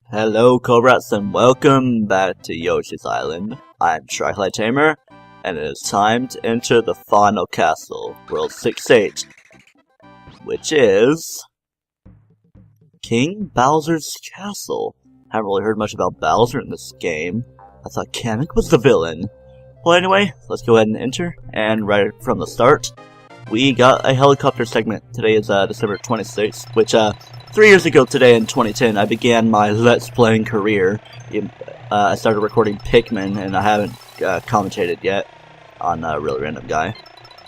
Hello Cobrats and welcome back to Yoshi's Island. I'm TryclydeTamer, and it is time to enter the final castle, World 6-8, which is King Bowser's Castle. Haven't really heard much about Bowser in this game. I thought Kamek was the villain. Well anyway, let's go ahead and enter, and right from the start, we got a helicopter segment. Today is December 26th, which 3 years ago today in 2010, I began my Let's Playing career. I started recording Pikmin, and I haven't commentated yet on Really Random Guy.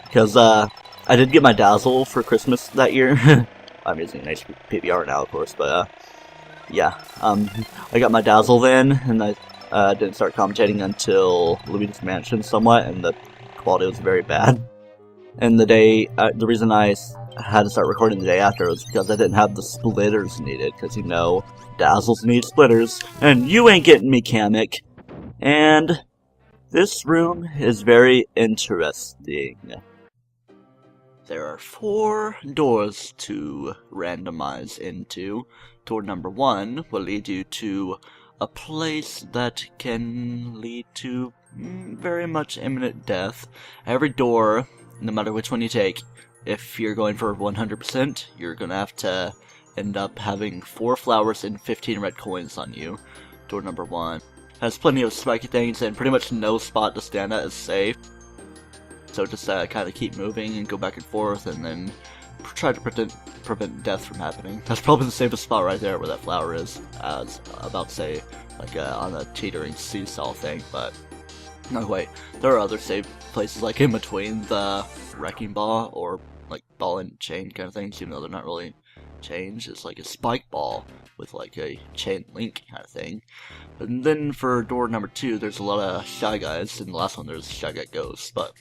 Because I did get my Dazzle for Christmas that year. I'm using an HPVR now, of course, but yeah. I got my Dazzle then, and I didn't start commentating until Luigi's Mansion somewhat, and the quality was very bad. And the reason I had to start recording the day after was because I didn't have the splitters needed, because you know, Dazzles need splitters, and you ain't getting me, Kamek. And this room is very interesting. There are 4 doors to randomize into. Door number 1 will lead you to a place that can lead to very much imminent death. Every door, no matter which one you take, if you're going for 100%, you're gonna have to end up having 4 flowers and 15 red coins on you. Door number 1 has plenty of spiky things and pretty much no spot to stand at is safe. So just kind of keep moving and go back and forth, and then try to prevent death from happening. That's probably the safest spot right there where that flower is. I was about to say, like on a teetering seesaw thing, but no, wait. There are other safe places, like in between the wrecking ball or like ball and chain kind of things, even though they're not really chains. It's like a spike ball with like a chain link kind of thing. And then for door number 2, there's a lot of Shy Guys. In the last one, there's Shy Guy Ghosts, but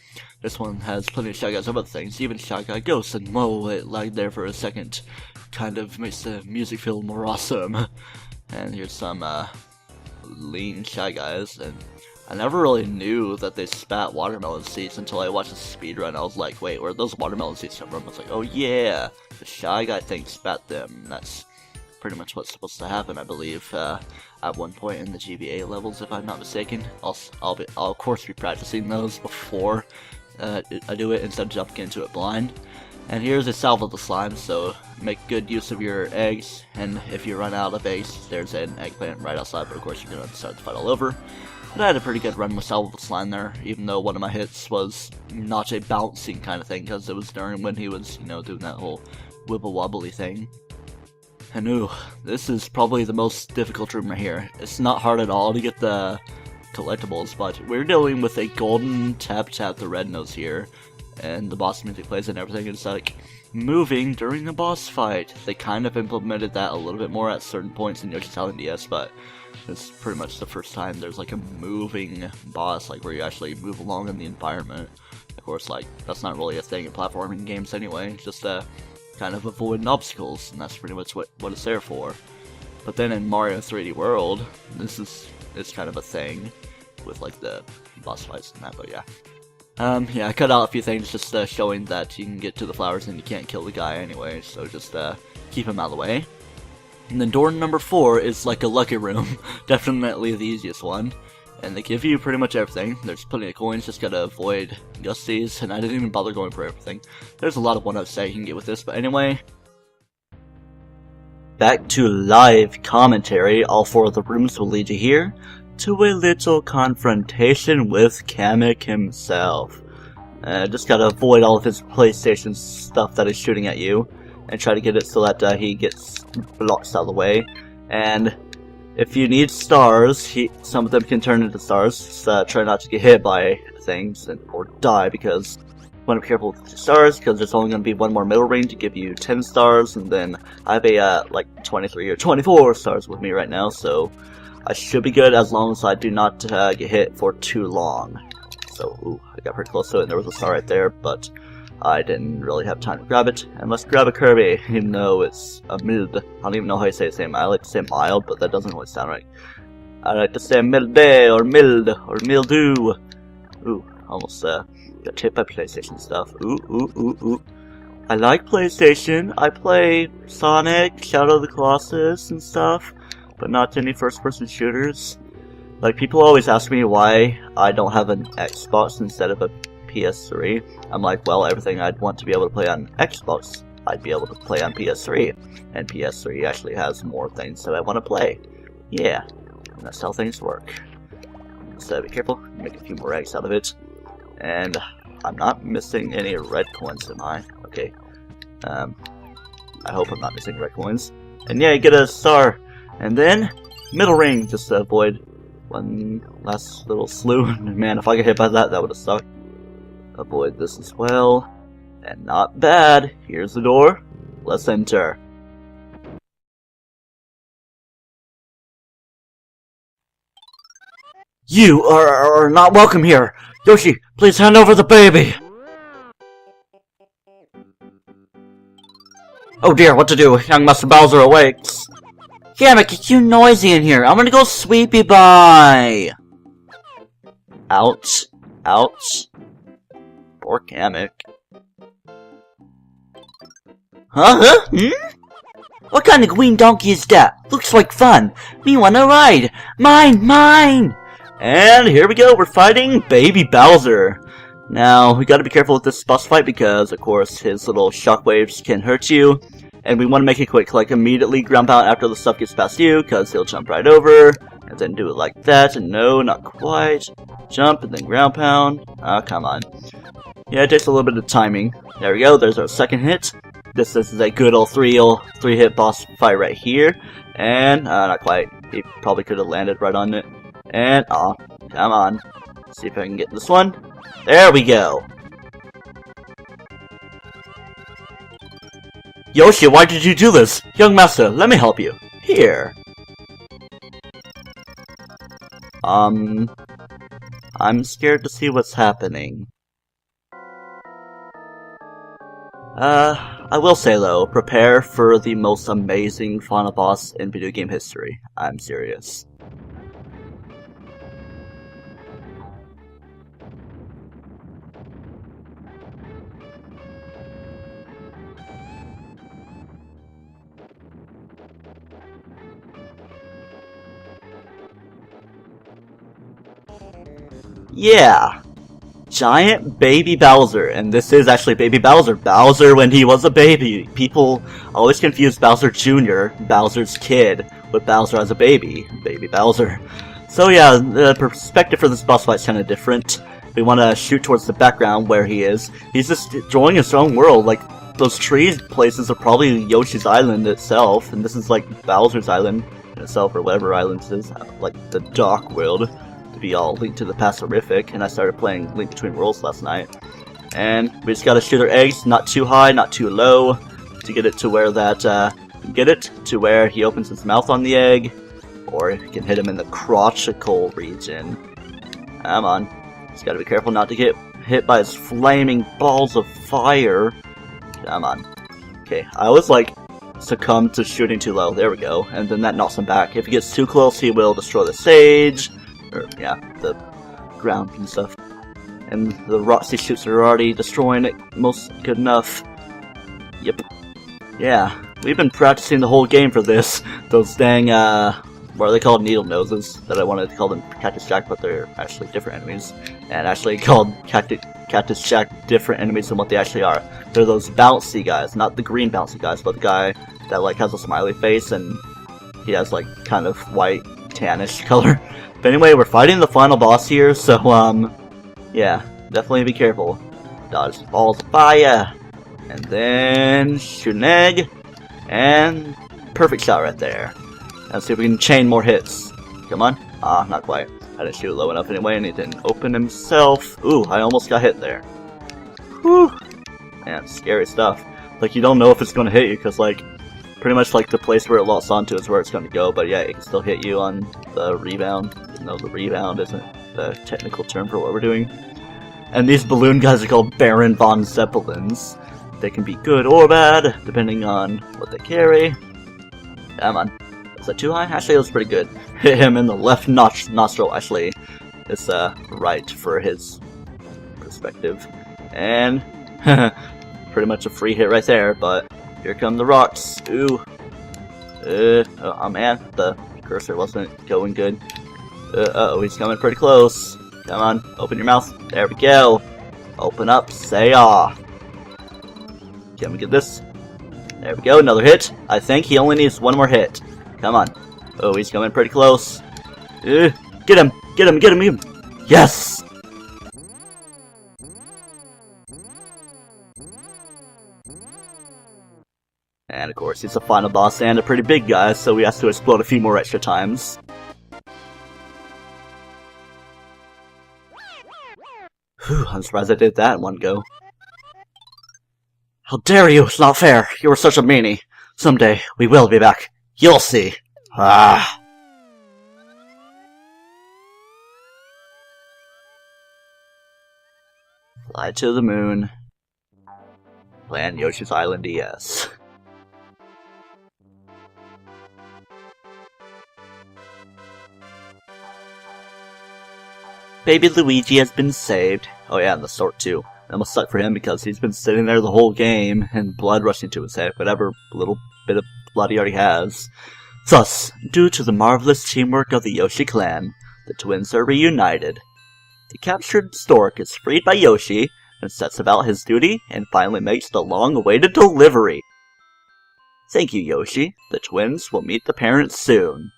this one has plenty of Shy Guys of other things, even Shy Guy Ghosts. And whoa, it lagged there for a second. Kind of makes the music feel more awesome. And here's some lean Shy Guys, and I never really knew that they spat watermelon seeds until I watched a speedrun. I was like, wait, where those watermelon seeds come from? I was like, oh yeah, the Shy Guy thing spat them. That's pretty much what's supposed to happen, I believe, at one point in the GBA levels, if I'm not mistaken. I'll of course be practicing those before I do it, instead of jumping into it blind. And here's a salve of the slime, so make good use of your eggs, and if you run out of eggs, there's an eggplant right outside, but of course you're going to start the fight all over. But I had a pretty good run with salve of the slime there, even though one of my hits was not a bouncing kind of thing, because it was during when he was, you know, doing that whole wibble wobbly thing. And ooh, this is probably the most difficult room right here. It's not hard at all to get the collectibles, but we're dealing with a golden tap the red nose here, and the boss music plays and everything. It's like moving during the boss fight. They kind of implemented that a little bit more at certain points in Yoshi's Island DS, but it's pretty much the first time there's like a moving boss, like where you actually move along in the environment. Of course, like, that's not really a thing in platforming games anyway, just kind of avoiding obstacles, and that's pretty much what it's there for. But then in Mario 3D World, it's kind of a thing with like the boss fights and that, but yeah. Yeah, I cut out a few things just showing that you can get to the flowers and you can't kill the guy anyway, so just keep him out of the way. And then door number 4 is like a lucky room, definitely the easiest one. And they give you pretty much everything. There's plenty of coins, just gotta avoid gusties, and I didn't even bother going for everything. There's a lot of one-ups that you can get with this, but anyway. Back to live commentary. All 4 of the rooms will lead you here to a little confrontation with Kamek himself. Just gotta avoid all of his PlayStation stuff that is shooting at you, and try to get it so that he gets blocked out of the way. And if you need stars, some of them can turn into stars. Just, try not to get hit by things or die, because you want to be careful with the stars, because there's only going to be one more middle ring to give you 10 stars, and then I have a like 23 or 24 stars with me right now, so I should be good as long as I do not get hit for too long. So, ooh, I got pretty close to it, and there was a star right there, but I didn't really have time to grab it. And let's grab a Kirby, even though it's a mild. I don't even know how you say his name. I like to say mild, but that doesn't really sound right. I like to say milde, or mild, or mildew. Ooh, almost got hit by PlayStation stuff. Ooh. I like PlayStation. I play Sonic, Shadow of the Colossus, and stuff. but not any first-person shooters. Like, people always ask me why I don't have an Xbox instead of a PS3. I'm like, well, everything I'd want to be able to play on Xbox, I'd be able to play on PS3. And PS3 actually has more things that I want to play. Yeah, and that's how things work. So be careful, make a few more eggs out of it. And I'm not missing any red coins, am I? Okay. I hope I'm not missing red coins. And yeah, you get a star. And then, middle ring, just to avoid one last little slew. Man, if I get hit by that, that would have sucked. Avoid this as well. And not bad. Here's the door. Let's enter. You are not welcome here. Yoshi, please hand over the baby. Oh dear, what to do? Young Master Bowser awakes. Kamek, it's too noisy in here. I'm gonna go sweepy bye. Ouch. Ouch. Poor Kamek. Huh? What kind of green donkey is that? Looks like fun. Me wanna ride. Mine, mine! And here we go, we're fighting Baby Bowser. Now, we gotta be careful with this boss fight because, of course, his little shockwaves can hurt you. And we want to make it quick, like immediately ground pound after the stuff gets past you, because he'll jump right over, and then do it like that, and no, not quite. Jump, and then ground pound. Oh, come on. Yeah, it takes a little bit of timing. There we go, there's our second hit. This is a good old three-hit boss fight right here. And, not quite. He probably could have landed right on it. And, aw, come on. See if I can get this one. There we go. Yoshi, why did you do this? Young master, let me help you. Here. I'm scared to see what's happening. I will say though, prepare for the most amazing final boss in video game history. I'm serious. Yeah, giant baby Bowser, and this is actually baby Bowser. Bowser when he was a baby. People always confuse Bowser Jr., Bowser's kid, with Bowser as a baby, baby Bowser. So yeah, the perspective for this boss fight is kind of different. We want to shoot towards the background where he is. He's just drawing his own world, like those tree places are probably Yoshi's island itself, and this is like Bowser's island itself, or whatever island it is, like the Dark World. Be all linked to the Pastirific, and I started playing Link Between Worlds last night. And we just gotta shoot our eggs, not too high, not too low, to get it to where he opens his mouth on the egg, or you can hit him in the crotchical region. Come on. Just gotta be careful not to get hit by his flaming balls of fire. Come on. Okay, I always like succumb to shooting too low. There we go. And then that knocks him back. If he gets too close, he will destroy the stage. Or, yeah, the ground and stuff. And the rocks he shoots are already destroying it most good enough. Yep. Yeah, we've been practicing the whole game for this. Those dang, what are they called? Needle noses. That I wanted to call them Cactus Jack, but they're actually different enemies. And actually called Cactus Jack different enemies than what they actually are. They're those bouncy guys, not the green bouncy guys, but the guy that, like, has a smiley face and he has, like, kind of white, tannish color. But anyway, we're fighting the final boss here, so, yeah, definitely be careful. Dodge balls of fire, and then shoot an egg, and perfect shot right there. Let's see if we can chain more hits. Come on. Ah, not quite. I didn't shoot it low enough anyway, and he didn't open himself. Ooh, I almost got hit there. Whew. Man, scary stuff. Like, you don't know if it's going to hit you, because, like, pretty much like the place where it locks onto is where it's going to go, but yeah, it can still hit you on the rebound, even though the rebound isn't the technical term for what we're doing. And these balloon guys are called Baron von Zeppelins. They can be good or bad, depending on what they carry. Come on. Is that too high? Actually, it was pretty good. Hit him in the left nostril, actually. It's right for his perspective. And pretty much a free hit right there, but here come the rocks. Ooh. Oh man, the cursor wasn't going good. Uh-oh, he's coming pretty close. Come on, open your mouth. There we go. Open up, say ah. Can we get this? There we go, another hit. I think he only needs one more hit. Come on. Oh, he's coming pretty close. Get him! Get him! Get him! Get him! Yes! And of course, he's a final boss and a pretty big guy, so we have to explode a few more extra times. Whew, I'm surprised I did that in one go. How dare you! It's not fair! You were such a meanie! Someday, we will be back. You'll see! Ah! Fly to the moon. Land Yoshi's Island DS. Baby Luigi has been saved. Oh yeah, and the sword too. That must suck for him because he's been sitting there the whole game and blood rushing to his head, whatever little bit of blood he already has. Thus, due to the marvelous teamwork of the Yoshi clan, the twins are reunited. The captured stork is freed by Yoshi and sets about his duty and finally makes the long-awaited delivery. Thank you, Yoshi. The twins will meet the parents soon.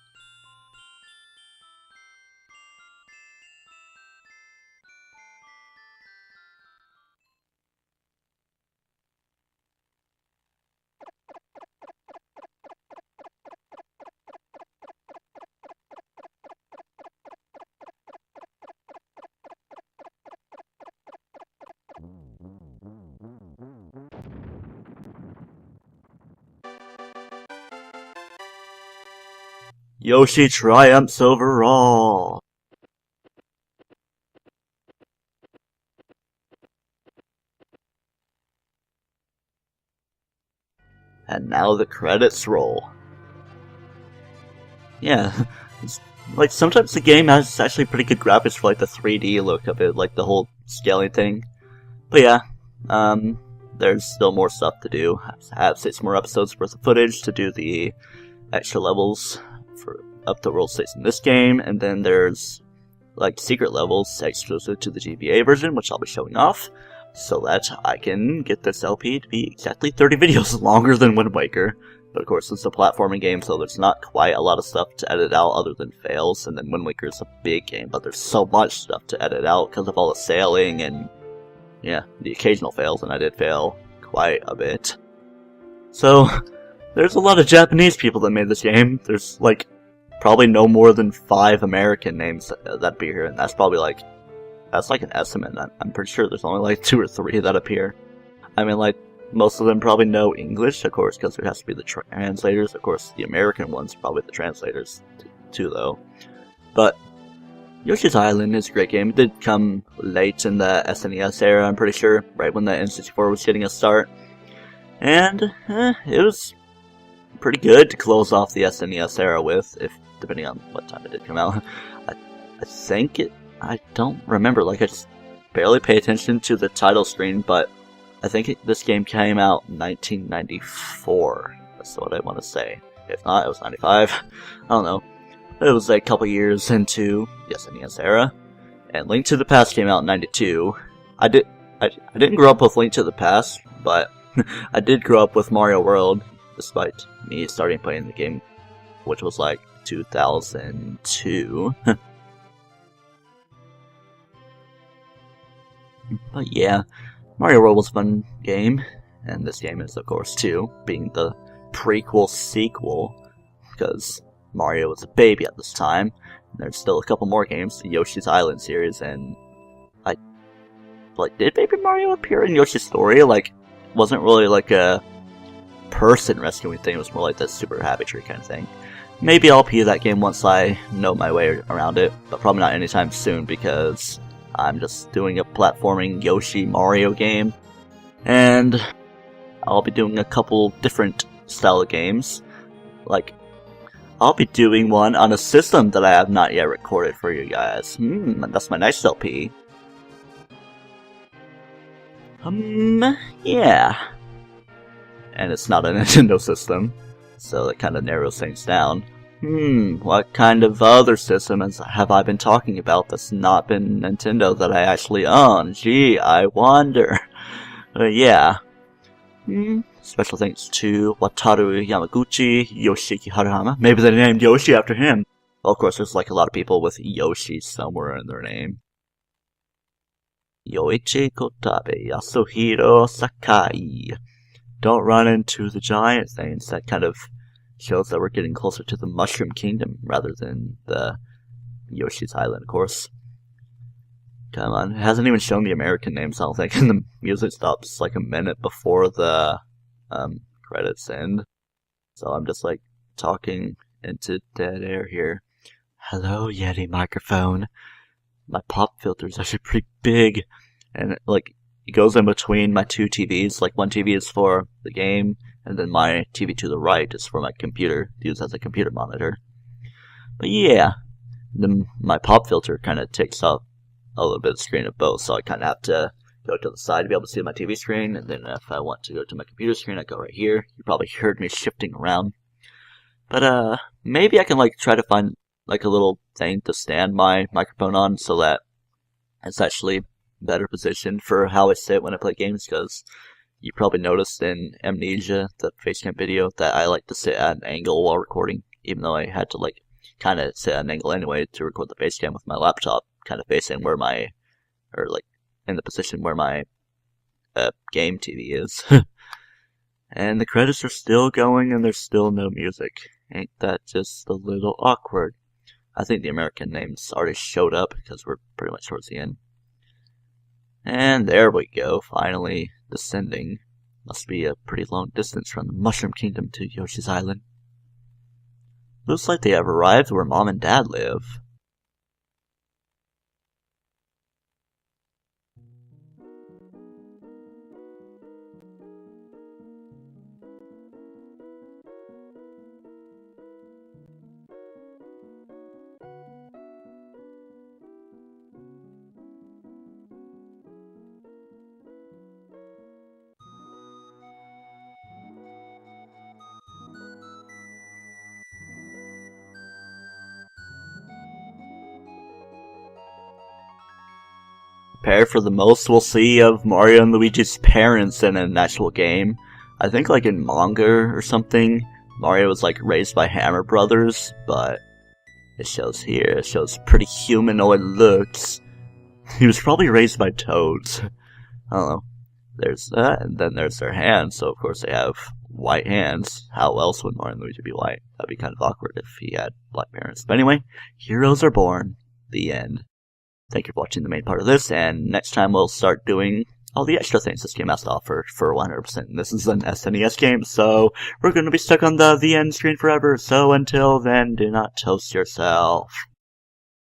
Yoshi triumphs over all. And now the credits roll. Yeah, like sometimes the game has actually pretty good graphics for like the 3D look of it, like the whole scaling thing. But yeah, there's still more stuff to do. I have 6 more episodes worth of footage to do the extra levels for up to World 6 in this game, and then there's like secret levels exclusive to the GBA version, which I'll be showing off, so that I can get this LP to be exactly 30 videos longer than Wind Waker. But of course, it's a platforming game, so there's not quite a lot of stuff to edit out other than fails, and then Wind Waker is a big game, but there's so much stuff to edit out because of all the sailing and, yeah, the occasional fails, and I did fail quite a bit. So, there's a lot of Japanese people that made this game. There's, like, probably no more than 5 American names that appear, and that's probably, like, that's like an estimate. I'm pretty sure there's only, like, 2 or 3 that appear. I mean, like, most of them probably know English, of course, because there has to be the translators. Of course, the American ones probably the translators, too, though. But Yoshi's Island is a great game. It did come late in the SNES era, I'm pretty sure, right when the N64 was getting a start. And, it was pretty good to close off the SNES era with, if depending on what time it did come out. I think it, I don't remember, like I just barely pay attention to the title screen, but I think this game came out in 1994, that's what I want to say. If not, it was 95, I don't know. It was like a couple years into the SNES era, and Link to the Past came out in 92. I didn't grow up with Link to the Past, but I did grow up with Mario World, despite me starting playing the game, which was like 2002. But yeah, Mario World was a fun game, and this game is of course too, being the prequel sequel, because Mario was a baby at this time. And there's still a couple more games, the Yoshi's Island series, and did Baby Mario appear in Yoshi's Story? Like, it wasn't really like a person rescuing thing, it was more like the Super Happy Tree kind of thing. Maybe I'll play that game once I know my way around it, but probably not anytime soon because I'm just doing a platforming Yoshi Mario game, and I'll be doing a couple different style of games. Like, I'll be doing one on a system that I have not yet recorded for you guys. That's my nice LP. Yeah. And it's not a Nintendo system, so that kind of narrows things down. What kind of other system have I been talking about that's not been Nintendo that I actually own? Gee, I wonder. Yeah. Special thanks to Wataru Yamaguchi, Yoshiki Haruhama. Maybe they named Yoshi after him. Well, of course, there's like a lot of people with Yoshi somewhere in their name. Yoichi Kotabe, Yasuhiro Sakai. Don't run into the giant things. That kind of shows that we're getting closer to the Mushroom Kingdom rather than the Yoshi's Island, of course. Come on, it hasn't even shown the American names, I don't think, and the music stops like a minute before the credits end. So I'm just like talking into dead air here. Hello, Yeti microphone. My pop filter is actually pretty big, and it goes in between my two TVs. Like, one TV is for the game, and then my TV to the right is for my computer, to use as a computer monitor. But yeah, my pop filter kind of takes up a little bit of screen of both, so I kind of have to go to the side to be able to see my TV screen, and then if I want to go to my computer screen, I go right here. You probably heard me shifting around. But maybe I can try to find a little thing to stand my microphone on so that it's actually better positioned for how I sit when I play games, because you probably noticed in Amnesia, the facecam video, that I like to sit at an angle while recording, even though I had to kind of sit at an angle anyway to record the facecam with my laptop kind of facing where in the position where my game TV is. And the credits are still going and there's still no music. Ain't that just a little awkward? I think the American names already showed up because we're pretty much towards the end. And there we go, finally descending. Must be a pretty long distance from the Mushroom Kingdom to Yoshi's Island. Looks like they have arrived where Mom and Dad live. Prepare for the most we'll see of Mario and Luigi's parents in an actual game. I think in manga or something, Mario was raised by Hammer Brothers, but it shows here, it shows pretty humanoid looks. He was probably raised by toads. I don't know. There's that, and then there's their hands, so of course they have white hands. How else would Mario and Luigi be white? That'd be kind of awkward if he had black parents. But anyway, heroes are born. The end. Thank you for watching the main part of this, and next time we'll start doing all the extra things this game has to offer for 100%. This is an SNES game, so we're going to be stuck on the end screen forever. So until then, do not toast yourself.